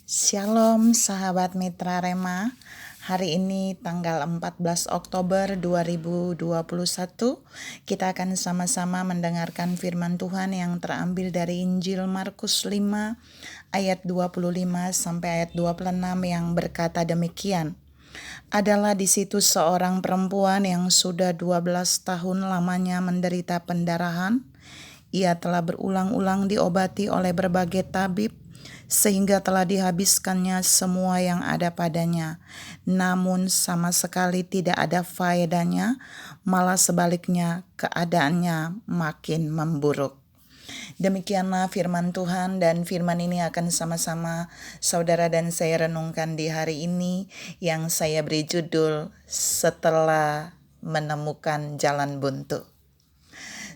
Shalom sahabat Mitra Rema. Hari ini tanggal 14 Oktober 2021, kita akan sama-sama mendengarkan firman Tuhan yang terambil dari Injil Markus 5 ayat 25 sampai ayat 26 yang berkata demikian. Adalah di situ seorang perempuan yang sudah 12 tahun lamanya menderita pendarahan. Ia telah berulang-ulang diobati oleh berbagai tabib, sehingga telah dihabiskannya semua yang ada padanya. Namun sama sekali tidak ada faedahnya, malah sebaliknya keadaannya makin memburuk. Demikianlah firman Tuhan, dan firman ini akan sama-sama saudara dan saya renungkan di hari ini yang saya beri judul Setelah Menemukan Jalan Buntu.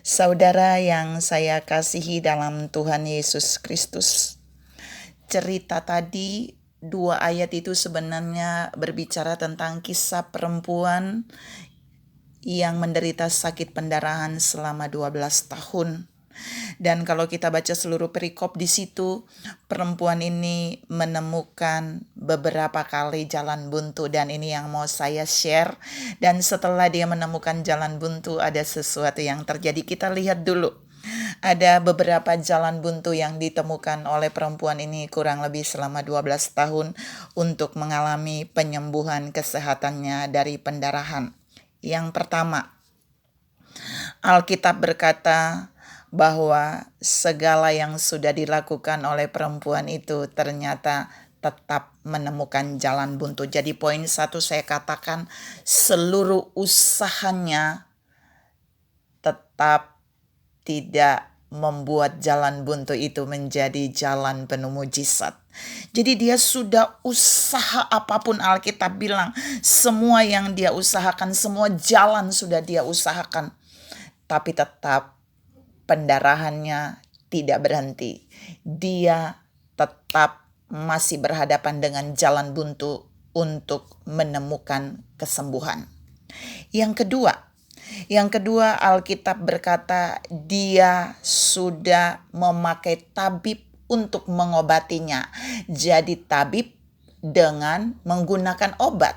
Saudara yang saya kasihi dalam Tuhan Yesus Kristus, cerita tadi, 2 ayat itu sebenarnya berbicara tentang kisah perempuan yang menderita sakit pendarahan selama 12 tahun. Dan kalau kita baca seluruh perikop di situ, perempuan ini menemukan beberapa kali jalan buntu, dan ini yang mau saya share. Dan setelah dia menemukan jalan buntu, ada sesuatu yang terjadi. Kita lihat dulu. Ada beberapa jalan buntu yang ditemukan oleh perempuan ini kurang lebih selama 12 tahun untuk mengalami penyembuhan kesehatannya dari pendarahan. Yang pertama, Alkitab berkata bahwa segala yang sudah dilakukan oleh perempuan itu ternyata tetap menemukan jalan buntu. Jadi poin 1 saya katakan, seluruh usahanya tetap tidak membuat jalan buntu itu menjadi jalan penuh mujizat. Jadi dia sudah usaha apapun, Alkitab bilang semua yang dia usahakan, semua jalan sudah dia usahakan, tapi tetap pendarahannya tidak berhenti. Dia tetap masih berhadapan dengan jalan buntu untuk menemukan kesembuhan. Yang kedua, Alkitab berkata dia sudah memakai tabib untuk mengobatinya. Jadi tabib dengan menggunakan obat.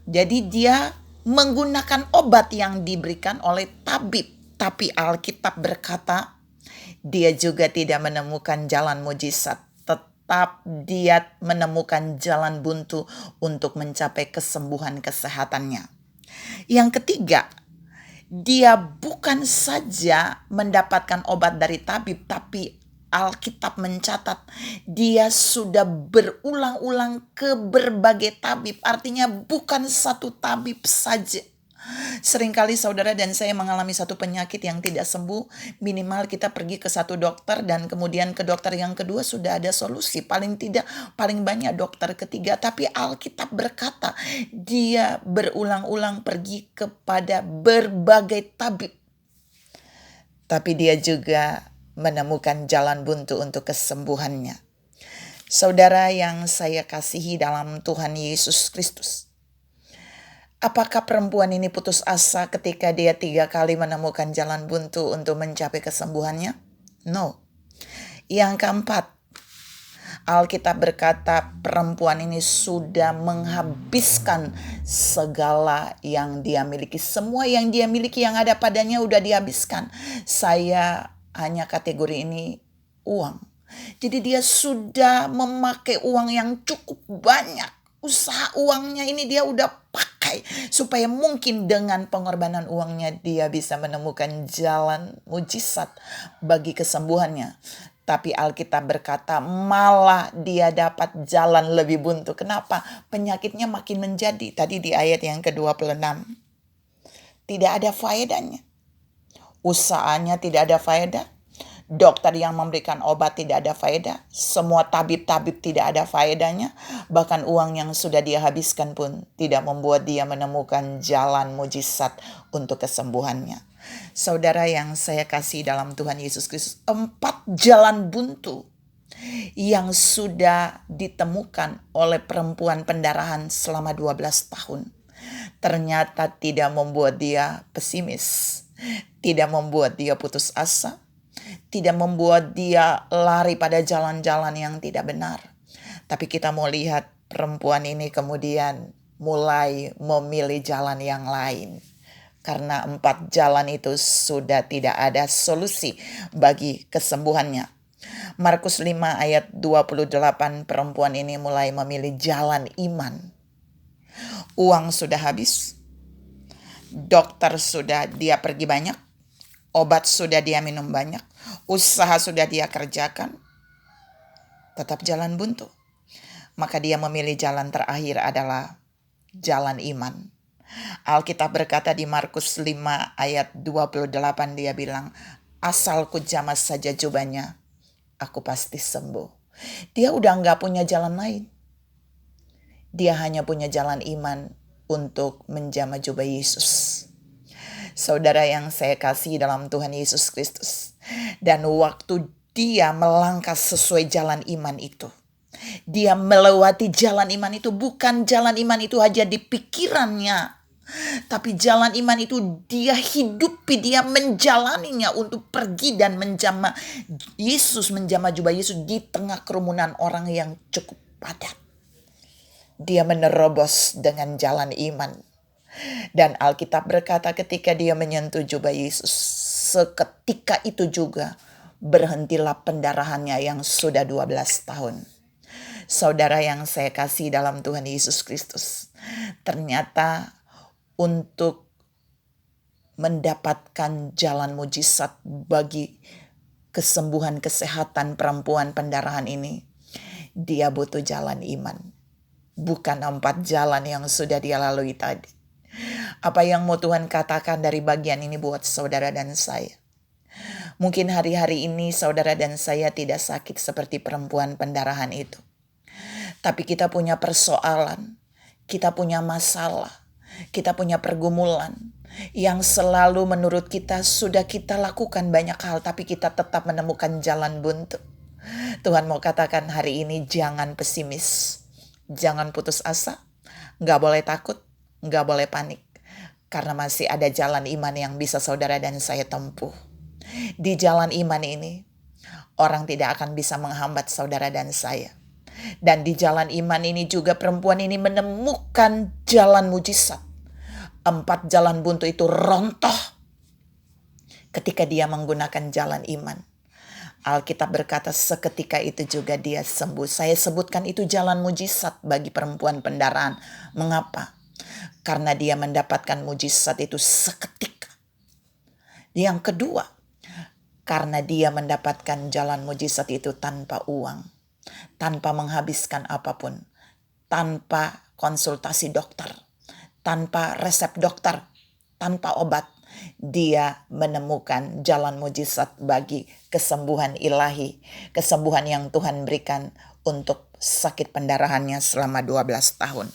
Jadi dia menggunakan obat yang diberikan oleh tabib. Tapi Alkitab berkata dia juga tidak menemukan jalan mujizat. Tetap dia menemukan jalan buntu untuk mencapai kesembuhan kesehatannya. Yang ketiga, dia bukan saja mendapatkan obat dari tabib, tapi Alkitab mencatat dia sudah berulang-ulang ke berbagai tabib. Artinya bukan satu tabib saja. Seringkali saudara dan saya mengalami satu penyakit yang tidak sembuh, minimal kita pergi ke satu dokter dan kemudian ke dokter yang kedua sudah ada solusi. Paling tidak, paling banyak dokter ketiga. Tapi Alkitab berkata dia berulang-ulang pergi kepada berbagai tabib. Tapi dia juga menemukan jalan buntu untuk kesembuhannya. Saudara yang saya kasihi dalam Tuhan Yesus Kristus, apakah perempuan ini putus asa ketika dia 3 kali menemukan jalan buntu untuk mencapai kesembuhannya? No. Yang keempat, Alkitab berkata perempuan ini sudah menghabiskan segala yang dia miliki. Semua yang dia miliki yang ada padanya udah dihabiskan. Saya hanya kategori ini uang. Jadi dia sudah memakai uang yang cukup banyak. Usaha uangnya ini dia udah pakai supaya mungkin dengan pengorbanan uangnya dia bisa menemukan jalan mujizat bagi kesembuhannya. Tapi Alkitab berkata malah dia dapat jalan lebih buntu. Kenapa? Penyakitnya makin menjadi. Tadi di ayat yang ke-26. Tidak ada faedahnya. Usahanya tidak ada faedah. Dokter yang memberikan obat tidak ada faedah. Semua tabib-tabib tidak ada faedahnya. Bahkan uang yang sudah dia habiskan pun tidak membuat dia menemukan jalan mujizat untuk kesembuhannya. Saudara yang saya kasih dalam Tuhan Yesus Kristus, 4 jalan buntu yang sudah ditemukan oleh perempuan pendarahan selama 12 tahun. Ternyata tidak membuat dia pesimis. Tidak membuat dia putus asa. Tidak membuat dia lari pada jalan-jalan yang tidak benar. Tapi kita mau lihat perempuan ini kemudian mulai memilih jalan yang lain. Karena 4 jalan itu sudah tidak ada solusi bagi kesembuhannya. Markus 5 ayat 28, perempuan ini mulai memilih jalan iman. Uang sudah habis, dokter sudah dia pergi banyak, obat sudah dia minum banyak, usaha sudah dia kerjakan, tetap jalan buntu. Maka dia memilih jalan terakhir adalah jalan iman. Alkitab berkata di Markus 5 ayat 28, dia bilang, asal ku jamah saja jubahnya, aku pasti sembuh. Dia udah gak punya jalan lain. Dia hanya punya jalan iman untuk menjamah jubah Yesus. Saudara yang saya kasih dalam Tuhan Yesus Kristus. Dan waktu dia melangkah sesuai jalan iman itu, dia melewati jalan iman itu, bukan jalan iman itu aja di pikirannya, tapi jalan iman itu dia hidupi, dia menjalaninya untuk pergi dan menjamah Yesus, menjamah jubah Yesus di tengah kerumunan orang yang cukup padat. Dia menerobos dengan jalan iman. Dan Alkitab berkata ketika dia menyentuh jubah Yesus, seketika itu juga berhentilah pendarahannya yang sudah 12 tahun. Saudara yang saya kasih dalam Tuhan Yesus Kristus, ternyata untuk mendapatkan jalan mujizat bagi kesembuhan kesehatan perempuan pendarahan ini, dia butuh jalan iman. Bukan 4 jalan yang sudah dia lalui tadi. Apa yang mau Tuhan katakan dari bagian ini buat saudara dan saya? Mungkin hari-hari ini saudara dan saya tidak sakit seperti perempuan pendarahan itu. Tapi kita punya persoalan, kita punya masalah, kita punya pergumulan yang selalu menurut kita sudah kita lakukan banyak hal, tapi kita tetap menemukan jalan buntu. Tuhan mau katakan hari ini, jangan pesimis, jangan putus asa, gak boleh takut, gak boleh panik. Karena masih ada jalan iman yang bisa saudara dan saya tempuh. Di jalan iman ini, orang tidak akan bisa menghambat saudara dan saya. Dan di jalan iman ini juga perempuan ini menemukan jalan mujizat. 4 jalan buntu itu rontoh ketika dia menggunakan jalan iman. Alkitab berkata seketika itu juga dia sembuh. Saya sebutkan itu jalan mujizat bagi perempuan pendarahan. Mengapa? Karena dia mendapatkan mujizat itu seketika. Yang kedua, karena dia mendapatkan jalan mujizat itu tanpa uang, tanpa menghabiskan apapun, tanpa konsultasi dokter, tanpa resep dokter, tanpa obat. Dia menemukan jalan mujizat bagi kesembuhan ilahi, kesembuhan yang Tuhan berikan untuk sakit pendarahannya selama 12 tahun.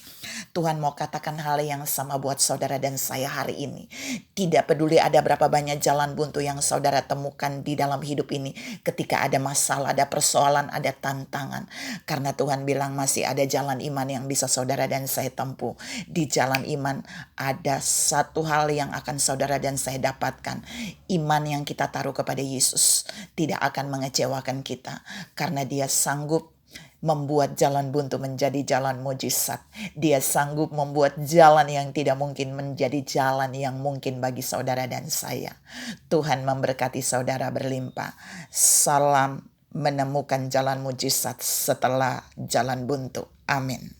Tuhan mau katakan hal yang sama buat saudara dan saya hari ini. Tidak peduli ada berapa banyak jalan buntu yang saudara temukan di dalam hidup ini. Ketika ada masalah, ada persoalan, ada tantangan. Karena Tuhan bilang masih ada jalan iman yang bisa saudara dan saya tempuh. Di jalan iman ada satu hal yang akan saudara dan saya dapatkan. Iman yang kita taruh kepada Yesus tidak akan mengecewakan kita. Karena dia sanggup membuat jalan buntu menjadi jalan mujizat. Dia sanggup membuat jalan yang tidak mungkin menjadi jalan yang mungkin bagi saudara dan saya. Tuhan memberkati saudara berlimpah. Salam menemukan jalan mujizat setelah jalan buntu. Amin.